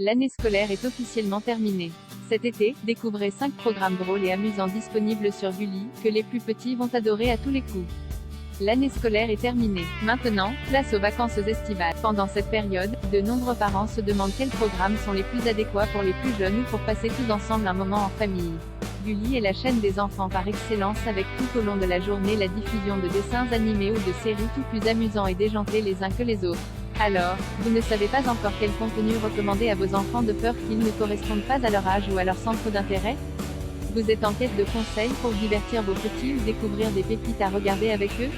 L'année scolaire est officiellement terminée. Cet été, découvrez 5 programmes drôles et amusants disponibles sur Gulli, que les plus petits vont adorer à tous les coups. L'année scolaire est terminée. Maintenant, place aux vacances estivales. Pendant cette période, de nombreux parents se demandent quels programmes sont les plus adéquats pour les plus jeunes ou pour passer tous ensemble un moment en famille. Gulli est la chaîne des enfants par excellence avec tout au long de la journée la diffusion de dessins animés ou de séries tout plus amusants et déjantés les uns que les autres. Alors, vous ne savez pas encore quel contenu recommander à vos enfants de peur qu'ils ne correspondent pas à leur âge ou à leur centre d'intérêt? Vous êtes en quête de conseils pour divertir vos petits ou découvrir des pépites à regarder avec eux?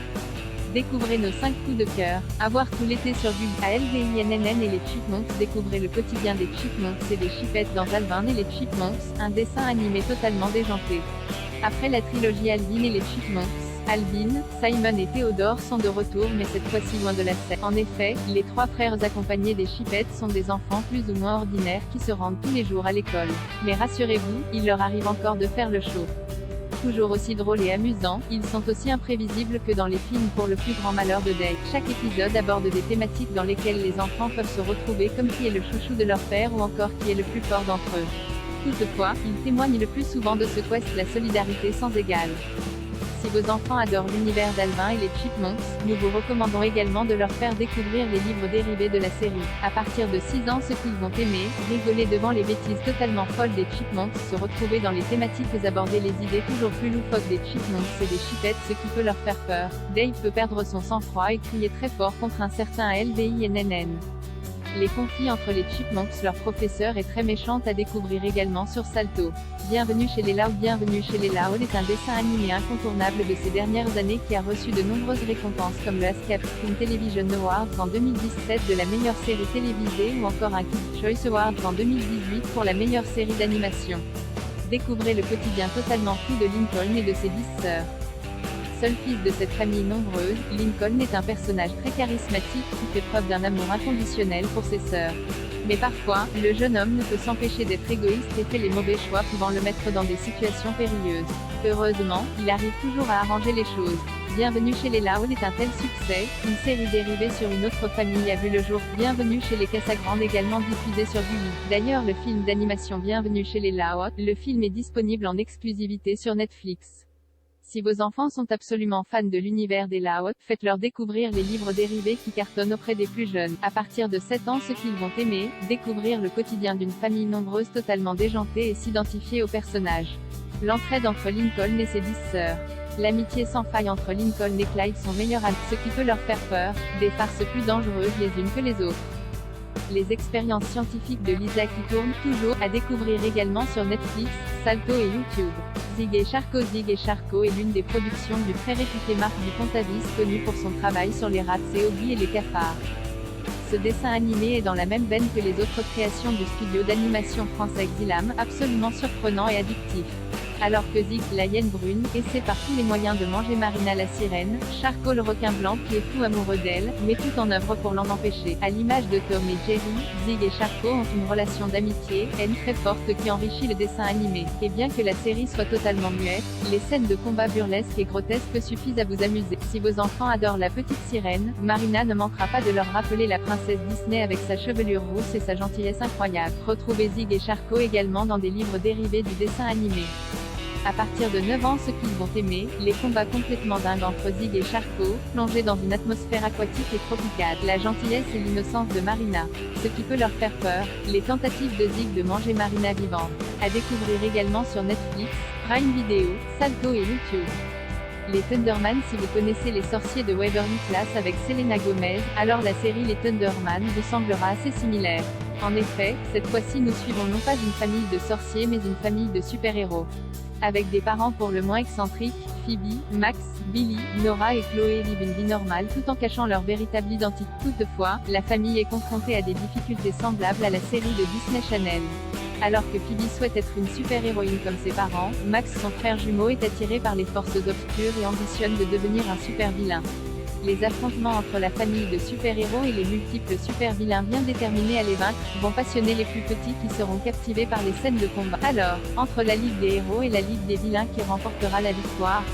Découvrez nos 5 coups de cœur, à voir tout l'été sur Gulli. Alvin et les Chipmunks. Découvrez le quotidien des Chipmunks et des Chipettes dans Alvin et les Chipmunks, un dessin animé totalement déjanté. Après la trilogie Alvin et les Chipmunks, Alvin, Simon et Theodore sont de retour mais cette fois-ci loin de la scène. En effet, les 3 frères accompagnés des Chipettes sont des enfants plus ou moins ordinaires qui se rendent tous les jours à l'école. Mais rassurez-vous, il leur arrive encore de faire le show. Toujours aussi drôles et amusants, ils sont aussi imprévisibles que dans les films pour le plus grand malheur de Dave. Chaque épisode aborde des thématiques dans lesquelles les enfants peuvent se retrouver comme qui est le chouchou de leur père ou encore qui est le plus fort d'entre eux. Toutefois, ils témoignent le plus souvent de ce qu'est la solidarité sans égale. Si vos enfants adorent l'univers d'Alvin et les Chipmunks, nous vous recommandons également de leur faire découvrir les livres dérivés de la série. À partir de 6 ans, ce qu'ils vont aimer, rigoler devant les bêtises totalement folles des Chipmunks, se retrouver dans les thématiques aborder les idées toujours plus loufoques des Chipmunks et des Chipettes, ce qui peut leur faire peur. Dave peut perdre son sang-froid et crier très fort contre un certain Alvin. Les conflits entre les Chipmunks, leur professeur est très méchante à découvrir également sur Salto. Bienvenue chez les Loud. Bienvenue chez les Loud est un dessin animé incontournable de ces dernières années qui a reçu de nombreuses récompenses comme le ASCAP Screen Television Awards en 2017 de la meilleure série télévisée ou encore un Kids' Choice Award en 2018 pour la meilleure série d'animation. Découvrez le quotidien totalement fou de Lincoln et de ses 10 sœurs. Seul fils de cette famille nombreuse, Lincoln est un personnage très charismatique qui fait preuve d'un amour inconditionnel pour ses sœurs. Mais parfois, le jeune homme ne peut s'empêcher d'être égoïste et fait les mauvais choix pouvant le mettre dans des situations périlleuses. Heureusement, il arrive toujours à arranger les choses. Bienvenue chez les Loud est un tel succès, une série dérivée sur une autre famille a vu le jour. Bienvenue chez les Cassagrande également diffusé sur Gulli. D'ailleurs le film d'animation Bienvenue chez les Loud, le film est disponible en exclusivité sur Netflix. Si vos enfants sont absolument fans de l'univers des Loud, faites-leur découvrir les livres dérivés qui cartonnent auprès des plus jeunes. À partir de 7 ans, ce qu'ils vont aimer, découvrir le quotidien d'une famille nombreuse totalement déjantée et s'identifier aux personnages. L'entraide entre Lincoln et ses 10 sœurs. L'amitié sans faille entre Lincoln et Clyde sont meilleurs amis, ce qui peut leur faire peur, des farces plus dangereuses les unes que les autres. Les expériences scientifiques de Lisa qui tournent toujours, à découvrir également sur Netflix, Salto et YouTube. Zig et Charcot est l'une des productions du très réputé Marc Dupontavis connu pour son travail sur les rats, Oggy et les cafards. Ce dessin animé est dans la même veine que les autres créations du studio d'animation français Xilam, absolument surprenant et addictif. Alors que Zig, la hyène brune, essaie par tous les moyens de manger Marina la sirène, Charcot le requin blanc qui est fou amoureux d'elle, met tout en œuvre pour l'en empêcher. À l'image de Tom et Jerry, Zig et Charcot ont une relation d'amitié, haine très forte qui enrichit le dessin animé. Et bien que la série soit totalement muette, les scènes de combat burlesques et grotesques suffisent à vous amuser. Si vos enfants adorent la petite sirène, Marina ne manquera pas de leur rappeler la princesse Disney avec sa chevelure rousse et sa gentillesse incroyable. Retrouvez Zig et Charcot également dans des livres dérivés du dessin animé. À partir de 9 ans, ce qu'ils vont aimer, les combats complètement dingues entre Zig et Charcot, plongés dans une atmosphère aquatique et tropicale, la gentillesse et l'innocence de Marina, ce qui peut leur faire peur, les tentatives de Zig de manger Marina vivante. À découvrir également sur Netflix, Prime Video, Salto et YouTube. Les Thunderman. Si vous connaissez les sorciers de Waverly Place avec Selena Gomez, alors la série Les Thunderman vous semblera assez similaire. En effet, cette fois-ci nous suivons non pas une famille de sorciers mais une famille de super-héros. Avec des parents pour le moins excentriques, Phoebe, Max, Billy, Nora et Chloé vivent une vie normale tout en cachant leur véritable identité. Toutefois, la famille est confrontée à des difficultés semblables à la série de Disney Channel. Alors que Phoebe souhaite être une super-héroïne comme ses parents, Max, son frère jumeau, est attiré par les forces obscures et ambitionne de devenir un super-vilain. Les affrontements entre la famille de super-héros et les multiples super-vilains bien déterminés à les vaincre, vont passionner les plus petits qui seront captivés par les scènes de combat. Alors, entre la Ligue des héros et la Ligue des vilains qui remportera la victoire?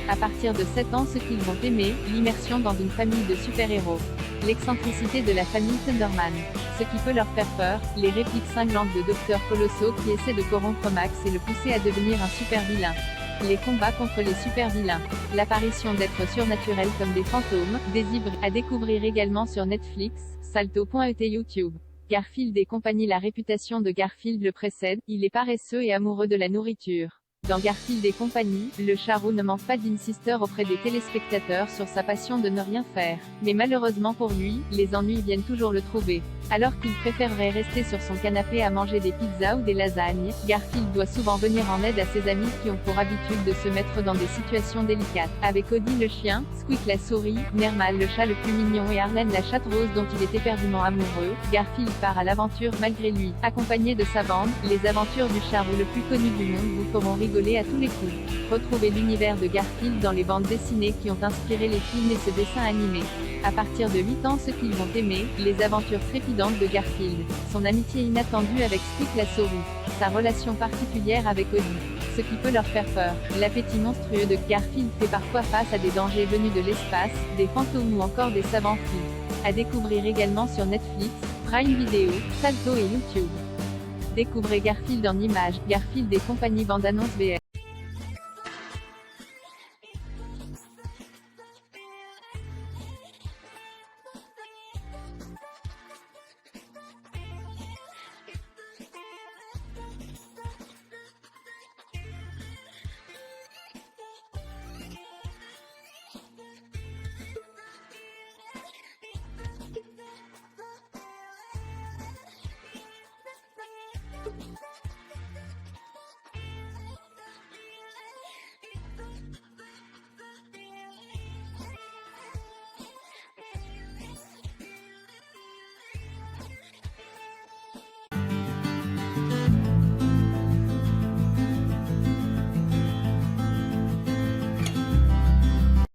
À partir de 7 ans, ce qu'ils vont aimer, l'immersion dans une famille de super-héros. L'excentricité de la famille Thunderman. ce qui peut leur faire peur, les répliques cinglantes de Dr. Colosso qui essaie de corrompre Max et le pousser à devenir un super vilain. Les combats contre les super-vilains. L'apparition d'êtres surnaturels comme des fantômes, des hybrides, à découvrir également sur Netflix, Salto.et YouTube. Garfield et compagnie. La réputation de Garfield le précède, il est paresseux et amoureux de la nourriture. Dans Garfield et compagnie, le charou ne manque pas d'insister auprès des téléspectateurs sur sa passion de ne rien faire. Mais malheureusement pour lui, les ennuis viennent toujours le trouver. Alors qu'il préférerait rester sur son canapé à manger des pizzas ou des lasagnes, Garfield doit souvent venir en aide à ses amis qui ont pour habitude de se mettre dans des situations délicates. Avec Odie le chien, Squeak la souris, Nermal le chat le plus mignon et Arlène la chatte rose dont il est éperdument amoureux, Garfield part à l'aventure malgré lui. Accompagné de sa bande, les aventures du charou le plus connu du monde vous feront rigoler à tous les coups. Retrouvez l'univers de Garfield dans les bandes dessinées qui ont inspiré les films et ce dessin animé. À partir de 8 ans, ceux qu'ils vont aimer, les aventures trépidantes de Garfield, son amitié inattendue avec Squeak la souris, sa relation particulière avec Odie, ce qui peut leur faire peur. L'appétit monstrueux de Garfield fait parfois face à des dangers venus de l'espace, des fantômes ou encore des savants fous. À découvrir également sur Netflix, Prime Video, Salto et YouTube. Découvrez Garfield en images, Garfield et compagnie bande-annonce VR.